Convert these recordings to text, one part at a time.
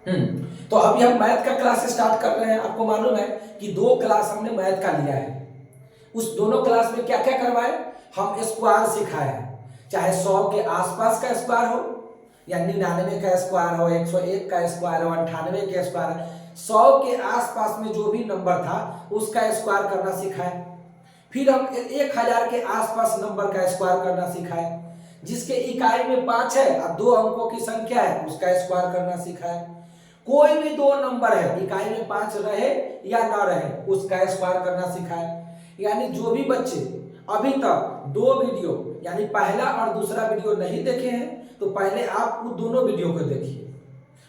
तो अभी हम मैथ का क्लास स्टार्ट कर रहे हैं। आपको मालूम है कि 2 क्लास हमने मैथ का लिया है। उस दोनों क्लास में क्या क्या करवाए, हम स्क्वायर सिखाए हैं। चाहे 100 के आसपास का स्क्वायर हो या 99 का स्क्वायर हो, 101 का स्क्वायर हो, 98 के स्क्वायर, 100 के आसपास में जो भी नंबर था उसका स्क्वायर करना सिखाए। फिर हम 1000 के आसपास नंबर का स्क्वायर करना सिखाए। जिसके इकाई में 5 है और 2 अंकों की संख्या है उसका स्क्वायर करना सिखाए। कोई भी 2 नंबर है, इकाई में 5 रहे या ना रहे, उसका स्क्वायर करना सिखाए। यानी जो भी बच्चे अभी तक 2 वीडियो यानी पहला और दूसरा वीडियो नहीं देखे हैं तो पहले आप वो दोनों वीडियो को देखिए।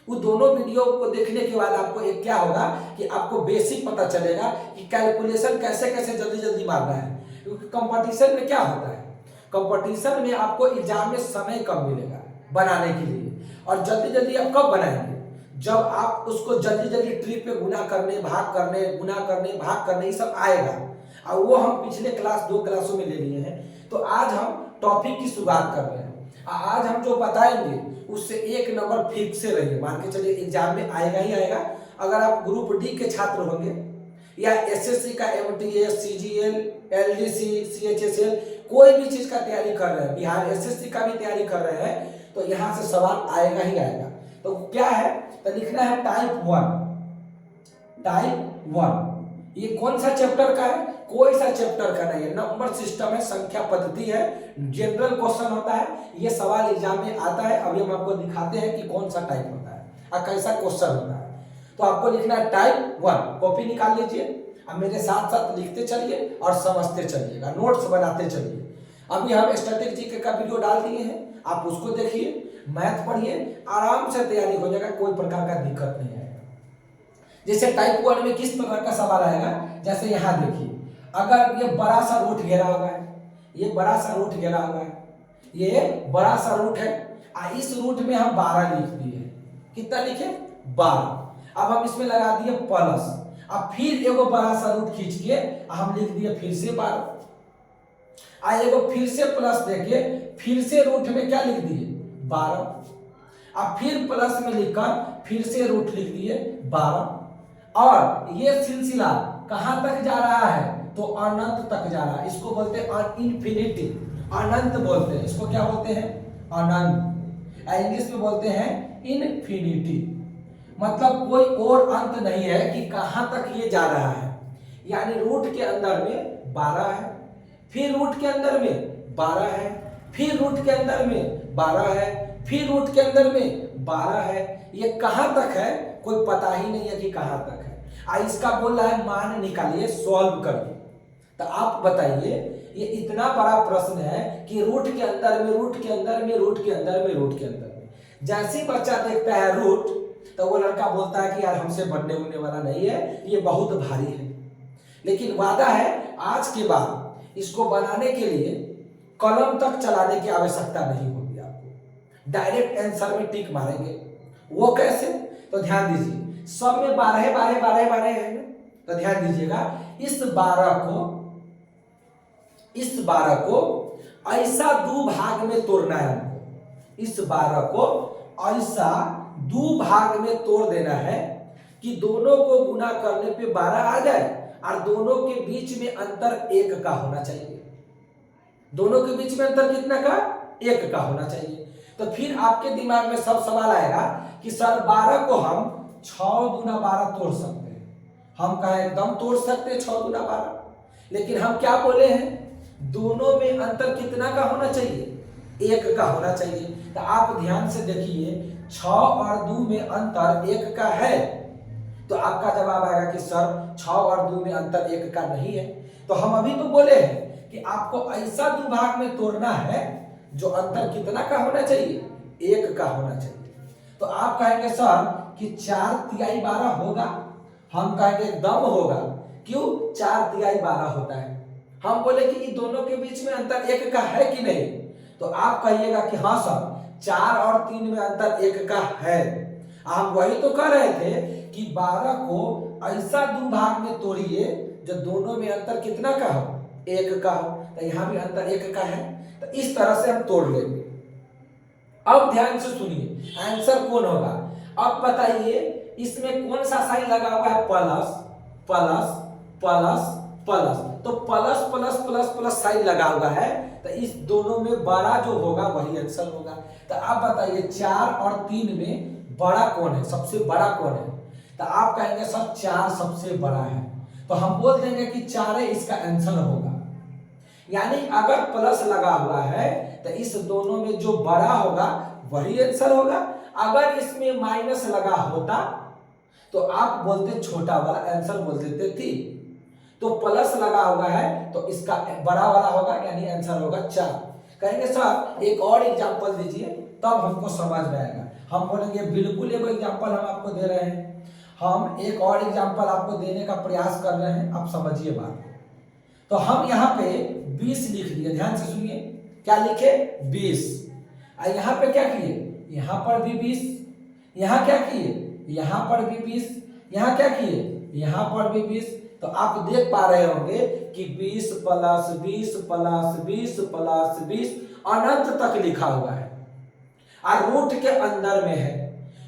वो दोनों वीडियो को देखने के बाद आपको एक क्या होगा कि आपको बेसिक पता चलेगा कि कैलकुलेशन कैसे कैसे जल्दी जल्दी मारना है। क्योंकि कंपटीशन में क्या होता है, कंपटीशन में आपको एग्जाम में समय कम मिलेगा बनाने के लिए। और जल्दी जल्दी आप कब बनाएंगे, जब आप उसको जल्दी जल्दी ट्रिक पे गुना करने, भाग करने, गुना करने, भाग करने, ये सब आएगा। और वो हम पिछले क्लास 2 क्लासों में ले लिए हैं। तो आज हम टॉपिक की शुरुआत कर रहे हैं। आज हम जो बताएंगे उससे 1 नंबर फिक्स से रहिए, मान के चलिए एग्जाम में आएगा ही आएगा। अगर आप ग्रुप डी के छात्र होंगे या एसएससी का एमटीएस, सीजीएल, एलडीसी, सीएचएसएल, कोई भी चीज का तैयारी कर रहे हैं, बिहार एसएससी का भी तैयारी कर रहे हैं, तो यहां से सवाल आएगा ही आएगा। तो क्या है, तो लिखना है टाइप 1। टाइप 1 ये कौन सा चैप्टर का है, कोई सा चैप्टर का नहीं है, नंबर सिस्टम है, संख्या पद्धति है, जनरल क्वेश्चन होता है। ये सवाल एग्जाम में आता है। अभी हम आपको दिखाते हैं कि कौन सा टाइप होता है और कैसा क्वेश्चन होता है। तो आपको लिखना है टाइप 1। कॉपी निकाल लीजिए, अब मेरे साथ साथ लिखते चलिए और समझते चलिएगा, नोट्स बनाते चलिए। अभी हम स्टैटिक जीके का वीडियो डाल दिए हैं, आप उसको देखिए, मैथ पढ़िए, आराम से तैयारी हो जाएगा, कोई प्रकार का दिक्कत नहीं आएगा। जैसे टाइप 1 में किस प्रकार का सवाल आएगा, जैसे यहाँ देखिए, अगर ये बड़ा सा रूट घेरा हुआ है, ये बड़ा सा रूट घेरा हुआ है, ये बड़ा सा रूट है, इस रूट में हम 12 लिख दिए। कितना लिखे, 12। अब हम इसमें लगा दिए प्लस, अब फिर एगो बड़ा सा रूट खींच के हम लिख दिए फिर से 12। एगो फिर से प्लस देके फिर से रूट में क्या लिख दिए, 12। अब फिर प्लस में लिखकर फिर से रूट लिख दिए 12। और ये सिलसिला कहां तक जा रहा है, तो अनंत तक जा रहा है। इसको बोलते हैं इन्फिनिटी, अनंत बोलते हैं। इसको क्या बोलते हैं, अनंत। इंग्लिश में बोलते हैं इन्फिनिटी। मतलब कोई और अंत नहीं है कि कहां तक ये जा रहा है। यानी रूट के अंदर में 12 है, फिर रूट के अंदर में 12 है, फिर रूट के अंदर में 12 है, फिर रूट के अंदर में 12 है। ये कहां तक है कोई पता ही नहीं है कि कहां तक है। इसका बोल रहा है मान निकालिए, सॉल्व करिए। तो आप बताइए, ये इतना बड़ा प्रश्न है कि रूट के अंदर में, रूट के अंदर में, रूट के अंदर में, रूट के अंदर में, जैसे ही बच्चा देखता है रूट तो वो लड़का बोलता है कि यार हमसे बनने होने वाला नहीं है, ये बहुत भारी है। लेकिन वादा है आज के बाद इसको बनाने के लिए कलम तक चलाने की आवश्यकता नहीं होगी। आपको डायरेक्ट आंसर में टिक मारेंगे। वो कैसे, तो ध्यान दीजिए, सब में 12 12 12 12 है ना, तो ध्यान दीजिएगा, इस 12 को ऐसा 2 भाग में तोड़ना है हमको। इस 12 को ऐसा 2 भाग में तोड़ देना है कि दोनों को गुना करने पे 12 आ जाए और दोनों के बीच में अंतर 1 का होना चाहिए। दोनों के बीच में अंतर कितना का, 1 का होना चाहिए। तो फिर आपके दिमाग में सब सवाल आएगा कि सर 12 को हम 6 दूना 12 तोड़ सकते हैं। हम कहा एकदम तोड़ सकते हैं 6 दूना 12, लेकिन हम क्या बोले हैं, दोनों में अंतर कितना का होना चाहिए, 1 का होना चाहिए। तो आप ध्यान से देखिए, 6 और 2 में अंतर 1 का है, तो आपका जवाब आएगा कि सर 6 और 2 में अंतर 1 का नहीं है। तो हम अभी तो बोले हैं कि आपको ऐसा 2 भाग में तोड़ना है जो अंतर कितना का होना चाहिए, 1 का होना चाहिए। तो आप कहेंगे सर कि 4 तिहाई 12 होगा, हम कहेंगे एकदम होगा। क्यों, 4 तिहाई 12 होता है। हम बोले कि इन दोनों के बीच में अंतर 1 का है कि नहीं, तो आप कहिएगा कि हाँ सर 4 और 3 में अंतर 1 का है। हम वही तो कह रहे थे कि 12 को ऐसा 2 भाग में तोड़िए जो दोनों में अंतर कितना का हो, 1 का हो। तो यहाँ भी अंतर 1 का है, तो इस तरह से हम तोड़ लेंगे। अब ध्यान से सुनिए, आंसर कौन होगा। अब बताइए इसमें कौन सा साइन लगा हुआ है, प्लस प्लस प्लस प्लस, तो plus plus plus plus sign लगा हुआ है, तो इस दोनों में बड़ा जो होगा वही आंसर होगा। तो आप बताइए 4 और 3 में बड़ा कौन है, सबसे बड़ा कौन है, तो आप कहेंगे सर 4 सबसे बड़ा है, तो हम बोल देंगे कि 4 इसका आंसर होगा। यानी अगर प्लस लगा हुआ है तो इस दोनों में जो बड़ा होगा वही आंसर होगा। अगर इसमें माइनस लगा होता तो आप बोलते छोटा वाला आंसर बोल देते थी, तो प्लस लगा हुआ है तो इसका बड़ा वाला होगा, यानी आंसर होगा 4। कहेंगे सर एक और एग्जांपल दीजिए तब हमको समझ में आएगा। हम बोलेंगे बिल्कुल एक एग्जांपल हम आपको दे रहे हैं, हम एक और एग्जांपल आपको देने का प्रयास कर रहे हैं, आप समझिए बात। तो हम यहाँ पे 20 लिख दिए, ध्यान से सुनिए, क्या लिखे 20, और यहाँ पे क्या किए, यहाँ पर भी 20, यहाँ क्या किए, यहाँ पर भी 20, यहाँ क्या किए, यहाँ पर भी 20। तो आप देख पा रहे होंगे कि 20 प्लस 20 प्लस 20 प्लस 20 अनंत तक लिखा हुआ है और रूट के अंदर में है।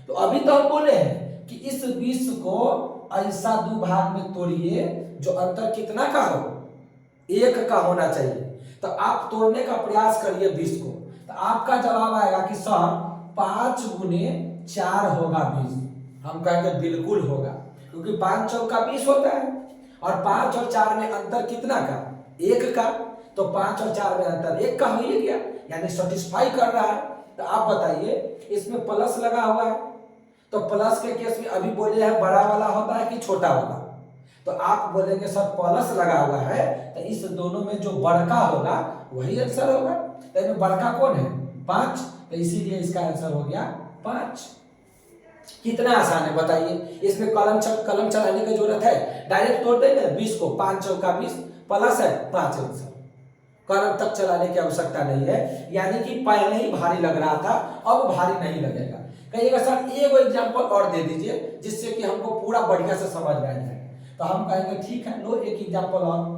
तो अभी तो हम बोले हैं कि इस 20 को ऐसा 2 भाग में तोड़िए जो अंतर कितना का हो, 1 का होना चाहिए। तो आप तोड़ने का प्रयास करिए 20 को, तो आपका जवाब आएगा कि सर 5 गुने 4 होगा 20। हम कहेंगे बिल्कुल होगा, क्योंकि 5 चौका 20 होता है और 5 और 4 में अंतर कितना का, 1 का, तो 5 और 4 में अंतर 1 का हो ही गया, यानी सेटिस्फाई कर रहा है। तो आप बताइए इसमें प्लस लगा हुआ है, तो प्लस के केस में अभी बोले हैं बड़ा वाला होता है कि छोटा वाला, तो आप बोलेंगे सर प्लस लगा हुआ है तो इस दोनों में जो बड़का होगा वही आंसर होगा। तो इसमें बड़का कौन है, 5, तो इसीलिए इसका आंसर हो गया 5। कितना आसान है बताइए, इसमें कलम चलाने की जरूरत है, डायरेक्ट तोड़ देंगे 20 को, 5 चौका 20 प्लस है 5 आंसर, कलम तक चलाने की आवश्यकता नहीं है। यानी कि पहले ही भारी लग रहा था, अब भारी नहीं लगेगा। कहिएगा सर एक एग्जांपल और दे दीजिए जिससे कि हमको पूरा बढ़िया से समझ में आ जाए, तो हम कहेंगे ठीक है लो एक एग्जांपल और,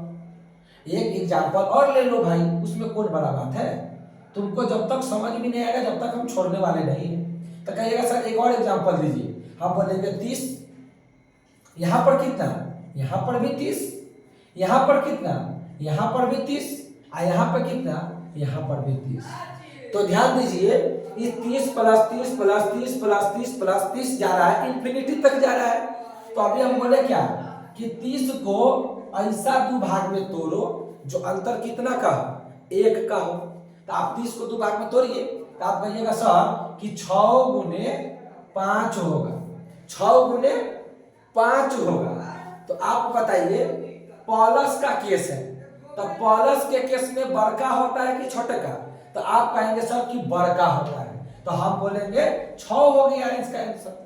एक एग्जांपल और ले लो भाई, उसमें कौन बड़ा बात है, तुमको जब तक समझ में नहीं आएगा जब तक हम छोड़ने वाले नहीं है। तो कहिएगा सर एक और एग्जांपल दीजिए, हम बोलेंगे 30, यहाँ पर कितना, यहाँ पर भी 30, यहाँ पर कितना, यहाँ पर भी 30, और यहाँ पर कितना, यहाँ पर भी 30। तो ध्यान दीजिए ये 30 प्लस 30 प्लस 30 प्लस 30 प्लस 30 जा रहा है, इंफिनिटी तक जा रहा है। तो अभी हम बोले क्या कि 30 को ऐसा 2 भाग में तोड़ो जो अंतर कितना का हो, 1 का हो। तो आप 30 को 2 भाग में तोड़िए, तो आप कहिएगा सर कि 6 गुने 5 होगा, 6 गुने 5 होगा। तो आप बताइए प्लस का केस है, तो प्लस के केस में बड़का होता है कि छोटे का, तो आप कहेंगे सर कि बड़का होता है, तो हम बोलेंगे 6 हो गया इसका आंसर।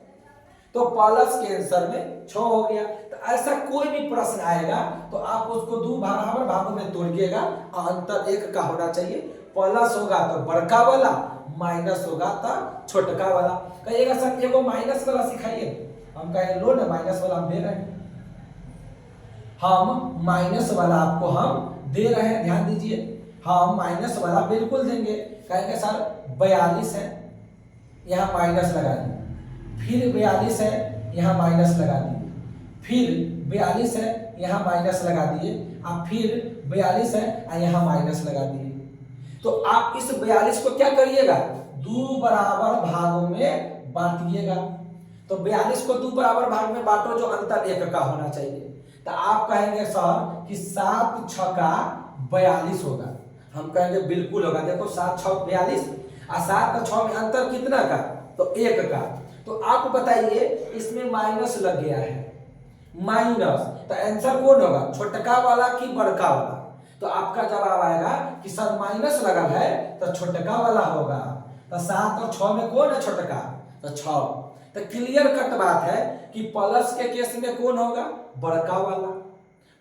तो प्लस के आंसर में 6 हो गया। तो ऐसा कोई भी प्रश्न आएगा तो आप उसको 2 बराबर भागों में तोड़िएगा और अंतर 1 का होना चाहिए। प्लस होगा तो बड़का वाला, माइनस होगा तो छोटका वाला। कहिएगा सर एगो माइनस वाला सिखाइए, हम कहेंगे लो ना माइनस वाला हम दे रहे हैं, हम माइनस वाला आपको हम दे रहे हैं, ध्यान दीजिए हम माइनस वाला बिल्कुल देंगे। कहेंगे सर 42 है, यहाँ माइनस लगा दिए, फिर 42 है यहाँ माइनस लगा दिए, फिर 42 है यहाँ माइनस लगा दिए, अब फिर 42 है और यहाँ माइनस लगा दिए। तो आप इस 42 को क्या करिएगा, 2 बराबर भागों में बांटिएगा। तो 42 को 2 बराबर भाग में बांटो जो अंतर 1 का होना चाहिए। तो आप कहेंगे सर कि 7 छक्का 42 होगा, हम कहेंगे बिल्कुल होगा। देखो 7 छक्का 42 और 7 और 6 में अंतर कितना का, तो 1 का। तो आप बताइए इसमें माइनस लग गया है, माइनस, तो आंसर कौन होगा, छोटका वाला कि बड़का वाला। तो आपका जवाब आएगा कि सर माइनस लगा है तो छोटका वाला होगा। तो 7 और 6 में कौन है छोटका, तो 6। तो क्लियर कट बात है कि प्लस के केस में कौन होगा, बड़का वाला,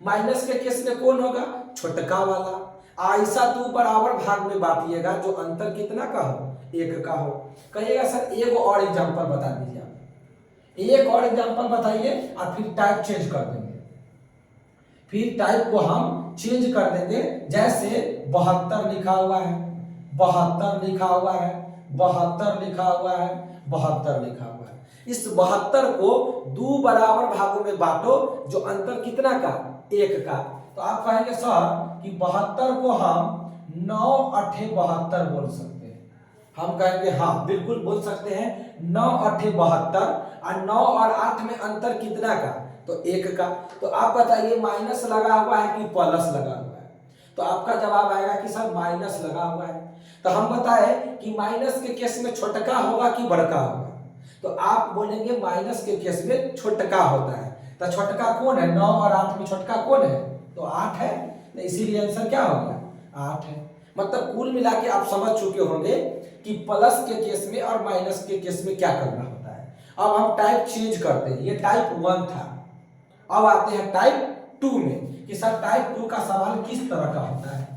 माइनस के केस में कौन होगा, छोटका वाला। ऐसा 2 बराबर भाग में बांटिएगा जो अंतर कितना का हो, 1 का हो। कहिएगा सर एक और एग्जांपल बता दीजिए आप, एक और एग्जांपल बताइए और फिर टाइप चेंज कर देंगे, फिर टाइप को हम चेंज कर देंगे। जैसे 72 लिखा हुआ है, 72 लिखा हुआ है, 72 लिखा हुआ है, 72 लिखा हुआ है। इस 72 को 2 बराबर भागों में बांटो, जो अंतर कितना का, 1 का। तो आप कहेंगे सर कि 72 को हम 9 8 72 बोल सकते हैं। हम कहेंगे हाँ बिल्कुल बोल सकते हैं, 9 8 72, और 9 और 8 में अंतर कितना का, तो 1 का। तो आप बताइए माइनस लगा हुआ है कि प्लस लगा हुआ है? तो आपका जवाब आएगा कि सर माइनस लगा हुआ है। तो हम बताए कि माइनस के केस में छोटका होगा कि बड़का होगा? तो आप बोलेंगे माइनस के केस में छोटका होता है। तो छोटका कौन है? 9 और 8 में छोटका कौन है? तो 8 है। तो इसीलिए आंसर क्या हो गया? 8 है। मतलब कुल मिला के आप समझ चुके होंगे कि प्लस के केस में और माइनस के केस में क्या करना होता है। अब हम टाइप चेंज करते हैं। ये टाइप 1 था, अब आते हैं टाइप 2 में कि सर टाइप 2 का सवाल किस तरह का होता है।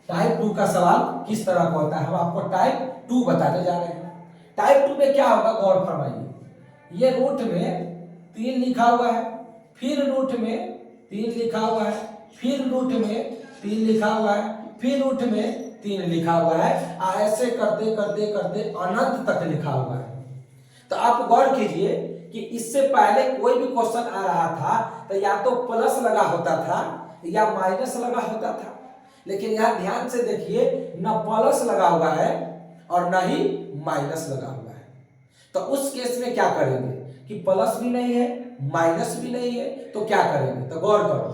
टाइप 2 का सवाल किस तरह का होता है, हम आपको टाइप 2 बताने जा रहे हैं। टाइप 2 में क्या होगा, गौर फरमाइए। ये रूट में 3 लिखा हुआ है, फिर रूट में 3 लिखा हुआ है, फिर रूट में 3 लिखा हुआ है, फिर रूट में 3 लिखा हुआ है, ऐसे करते करते करते अनंत तक लिखा हुआ है। तो आप गौर कीजिए कि इससे पहले कोई भी क्वेश्चन आ रहा था तो या तो प्लस लगा होता था या माइनस लगा होता था, लेकिन यहां ध्यान से देखिए, न प्लस लगा हुआ है और न ही माइनस लगा हुआ है। तो उस केस में क्या करेंगे कि प्लस भी नहीं है माइनस भी नहीं है, तो क्या करेंगे? तो गौर करो,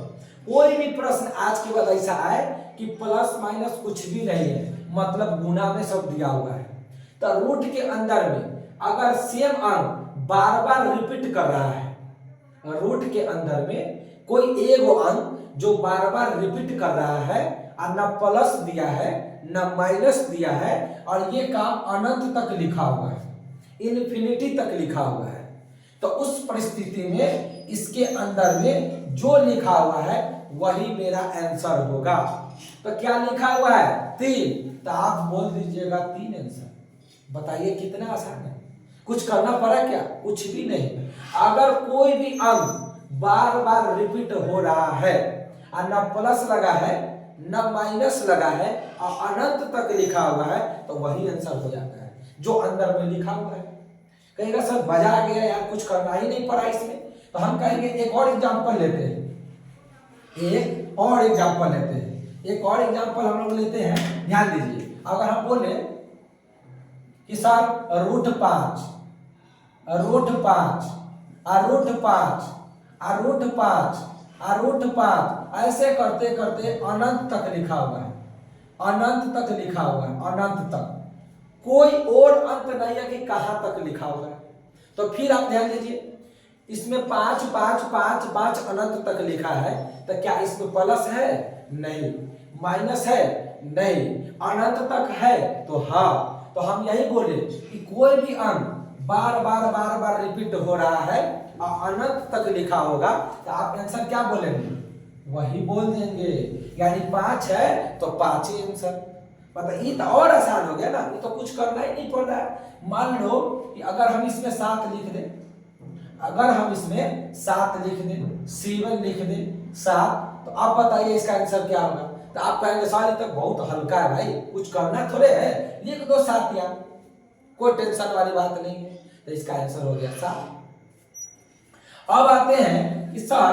कोई भी प्रश्न आज के बाद ऐसा आए कि प्लस माइनस कुछ भी नहीं है, मतलब गुना में सब दिया हुआ है, तो रूट के अंदर में अगर सेम अंक बार बार रिपीट कर रहा है, रूट के अंदर में कोई एक अंक जो बार बार रिपीट कर रहा है और न प्लस दिया है न माइनस दिया है, और ये काम अनंत तक लिखा हुआ है, इन्फिनिटी तक लिखा हुआ है, तो उस परिस्थिति में इसके अंदर में जो लिखा हुआ है वही मेरा आंसर होगा। तो क्या लिखा हुआ है? 3। तो आप बोल दीजिएगा 3 आंसर। बताइए कितना आसान है, कुछ करना पड़ा क्या? कुछ भी नहीं। अगर कोई भी अंक बार बार रिपीट हो रहा है और न प्लस लगा है न माइनस लगा है और अनंत तक लिखा हुआ है, तो वही आंसर हो जाता है जो अंदर में लिखा हुआ है। कहेगा सर मजा आ गया यार, कुछ करना ही नहीं पड़ा इसमें। तो हम कहेंगे एक और एग्जांपल लेते हैं, एक और एग्जांपल लेते हैं, एक और एग्जांपल हम लोग लेते हैं। ध्यान दीजिए, अगर हम बोले कि सर रूट 5 रूट 5 और रूट 5 और रूट 5 और रूट 5 ऐसे करते करते अनंत तक लिखा हुआ है, अनंत तक लिखा हुआ है, अनंत तक, कोई और अंत नहीं है कि कहां तक लिखा हुआ है। तो फिर आप ध्यान दीजिए, इसमें 5 5 5 5 अनंत तक लिखा है, तो क्या इसमें प्लस है? नहीं। माइनस है? नहीं। अनंत तक है? तो हाँ। तो हम यही बोले कि कोई भी अंक बार बार बार बार रिपीट हो रहा है और अनंत तक लिखा होगा, तो आप आंसर क्या बोलेंगे? वही बोल देंगे। यानी 5 है तो 5 ही आंसर। मतलब ये तो और आसान हो गया ना, ये तो कुछ करना ही नहीं पड़ रहा है। मान लो कि अगर हम इसमें 7 लिख दें, अगर हम इसमें 7 लिख दें, 7 लिख दें 7, तो आप बताइए इसका आंसर क्या होगा? तो आप कहेंगे सर ये तो बहुत हल्का है भाई, कुछ करना थोड़े है, लिख दो 7 यार, कोई टेंशन वाली बात नहीं है। तो इसका आंसर हो गया 7। अब आते हैं कि सर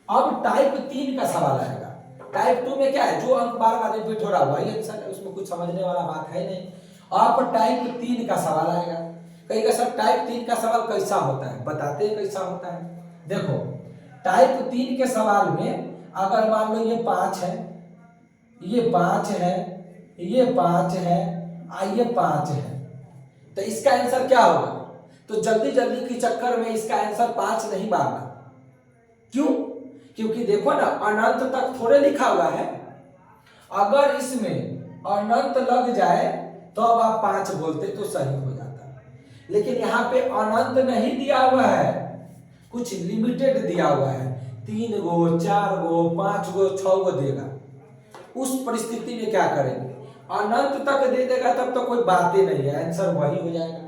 अब टाइप 3 का सवाल आएगा। टाइप 2 में क्या है, जो अंक बार बार रिपीट हो रहा है वही आंसर है, उसमें कुछ समझने वाला बात है नहीं। अब टाइप 3 का सवाल आएगा। कहेगा सर टाइप 3 का सवाल कैसा होता है, बताते हैं कैसा होता है। देखो टाइप 3 के सवाल में अगर मान लो ये 5 है, ये 5 है, ये 5 है, ये 5 है, तो इसका आंसर क्या होगा? तो जल्दी जल्दी के चक्कर में इसका आंसर 5 नहीं मारना। क्यों? क्योंकि देखो ना अनंत तक थोड़े लिखा हुआ है, अगर इसमें अनंत लग जाए तो अब आप 5 बोलते तो सही हो जाता, लेकिन यहाँ पे अनंत नहीं दिया हुआ है, कुछ लिमिटेड दिया हुआ है, 3 गो 4 गो 5 गो 6 गो देगा। उस परिस्थिति में क्या करेंगे? अनंत तक दे देगा तब तो कोई बात ही नहीं है, आंसर वही हो जाएगा।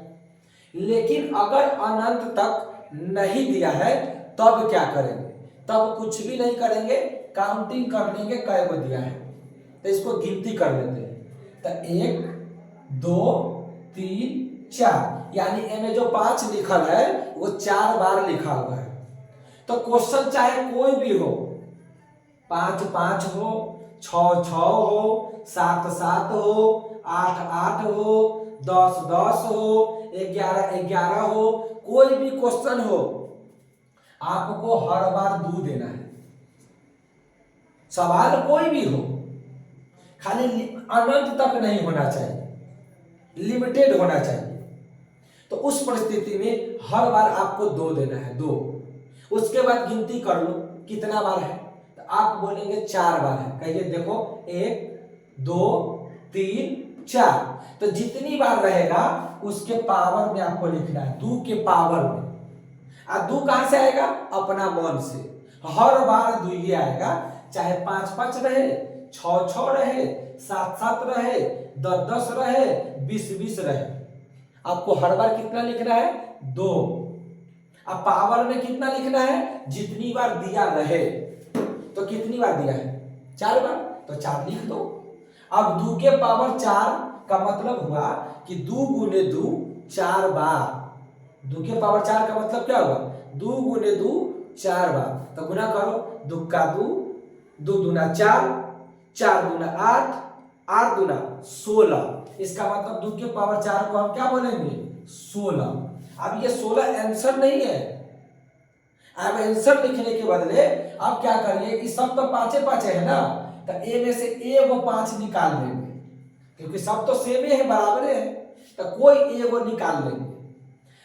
लेकिन अगर अनंत तक नहीं दिया है तब क्या करेंगे? तब कुछ भी नहीं करेंगे, काउंटिंग कर लेंगे कै गो दिया है, तो इसको गिनती कर लेते हैं। तो 1 2 3 4, यानी ए में जो 5 लिखल है वो 4 बार लिखा हुआ है। तो क्वेश्चन चाहे कोई भी हो, 5 5 हो, 6 6 हो, 7 7 हो, 8 8 हो, 10 10 हो, 11 11 हो, कोई भी क्वेश्चन हो, आपको हर बार दू देना है। सवाल कोई भी हो, खाली अनंत तक नहीं होना चाहिए, लिमिटेड होना चाहिए। तो उस परिस्थिति में हर बार आपको 2 देना है, 2। उसके बाद गिनती कर लो कितना बार है, तो आप बोलेंगे 4 बार है। कहिए देखो 1 2 3 4। तो जितनी बार रहेगा उसके पावर में आपको लिखना है, 2 के पावर में। और 2 कहां से आएगा? अपना मन से। हर बार 2 ही आएगा, चाहे 5 5 रहे, 6 6 रहे, 7 7 रहे, 10 10 रहे, 20 20 रहे, आपको हर बार कितना लिखना है? 2। अब पावर में कितना लिखना है? जितनी बार दिया रहे। तो कितनी बार दिया है? 4 बार, तो 4 लिख दो। अब 2 के पावर 4 का मतलब हुआ कि 2 गुने 2 4 बार। 2 के पावर 4 का मतलब क्या हुआ? 2 गुने 2 4 बार। तो गुना करो, 2 का 2, 2 दूना 4, 4 दूना 8, 8 दूना 16। इसका मतलब 2 के पावर 4 को हम क्या बोलेंगे? 16। अब ये 16 आंसर नहीं है। अब आंसर लिखने के बदले आप क्या करिए कि सब तो 5 5 है ना, तो ए में से एगो 5 निकाल लेंगे, क्योंकि सब तो सेम ही है, बराबर है, तो कोई एगो निकाल लेंगे।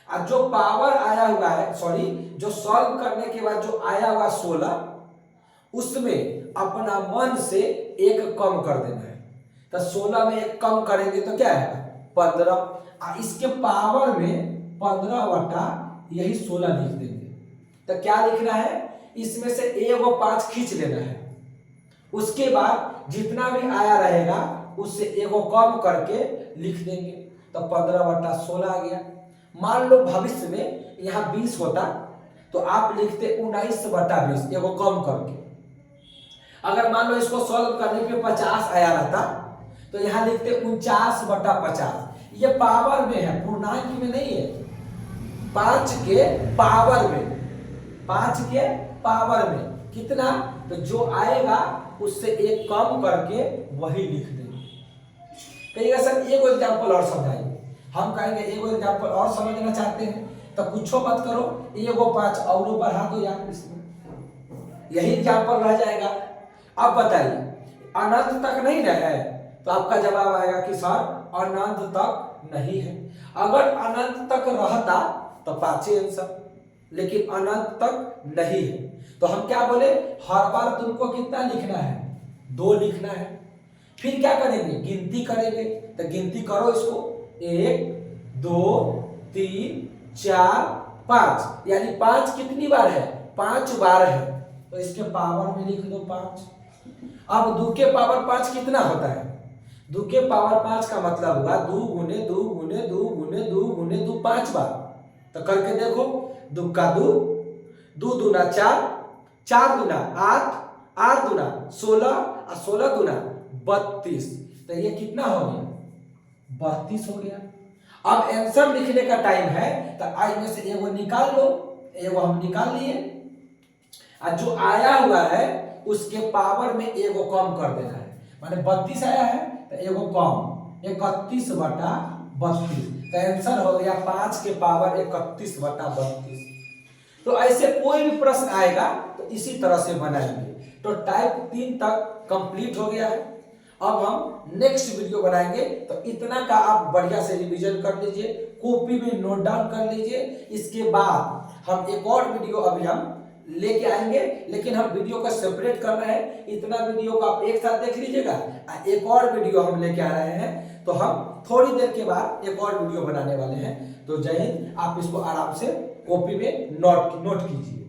और जो पावर आया हुआ है, सॉरी, जो सॉल्व करने के बाद जो आया हुआ 16, उसमें अपना मन से 1 कम कर देना है। तो 16 में 1 कम करेंगे तो क्या है? 15। इसके पावर में 15 बटा यही 16 लिख देंगे। तो क्या लिखना है? इसमें से एगो 5 खींच लेना है। उसके बाद जितना भी आया रहेगा उससे एगो कम करके लिख देंगे। तो 15 बटा 16 आ गया। मान लो भविष्य में यहाँ 20 होता तो आप लिखते 19 बटा 20, एगो कम करके। अगर मान लो इसको सॉल्व करने पे 50 आया रहता तो यहाँ लिखते 49 बटा 50। ये पावर में है, पूर्णांक में नहीं है। 5 के पावर में, 5 के पावर में कितना? तो जो आएगा उससे 1 कम करके वही लिख देंगे। कहिएगा सर एगो एग्जाम्पल और समझाइए। हम कहेंगे एगो एग्जाम्पल और समझना चाहते हैं तो कुछ मत करो, एगो 5 और बढ़ा दो यार, इसमें यही एग्जाम्पल रह जाएगा। अब बताइए अनंत तक नहीं रहे, तो आपका जवाब आएगा कि सर अनंत तक नहीं है। अगर अनंत तक रहता तो 5 आंसर, लेकिन अनंत तक नहीं है। तो हम क्या बोले? हर बार तुमको कितना लिखना है? 2 लिखना है। फिर क्या करेंगे? गिनती करेंगे। तो गिनती करो इसको, 1 2 3 4 5, यानी 5 कितनी बार है? 5 बार है। तो इसके पावर में लिख दो 5। अब 2 के पावर 5 कितना होता है? 2 के पावर 5 का मतलब हुआ 2 गुने 2 गुने 2 गुने 2 गुने 2 5 बार। तो करके देखो, 2 का 2, 2 दूना 4, 4 दूना 8, 8 दूना 16 और 16 दूना 32। तो ये कितना हो गया? 32 हो गया। अब आंसर लिखने का टाइम है, तो आई में से एगो निकाल लो। एगो हम निकाल लिए, और जो आया हुआ है उसके पावर में एगो कम कर देना है। माने 32 आया है तो एगो कम, 31 बटा 32। तो आंसर हो गया 5 के पावर 31 बटा 32। तो ऐसे कोई भी प्रश्न आएगा तो इसी तरह से बनाएंगे। तो टाइप 3 तक कंप्लीट हो गया है। अब हम नेक्स्ट वीडियो बनाएंगे, तो इतना का आप बढ़िया से रिवीजन कर लीजिए, कॉपी में नोट डाउन कर लीजिए। इसके बाद हम एक और वीडियो अभी हम लेके आएंगे, लेकिन हम वीडियो को सेपरेट कर रहे हैं। इतना वीडियो को आप एक साथ देख लीजिएगा, एक और वीडियो हम लेके आ रहे हैं। तो हम थोड़ी देर के बाद एक और वीडियो बनाने वाले हैं। तो जय हिंद। आप इसको आराम से कॉपी में नोट कीजिए।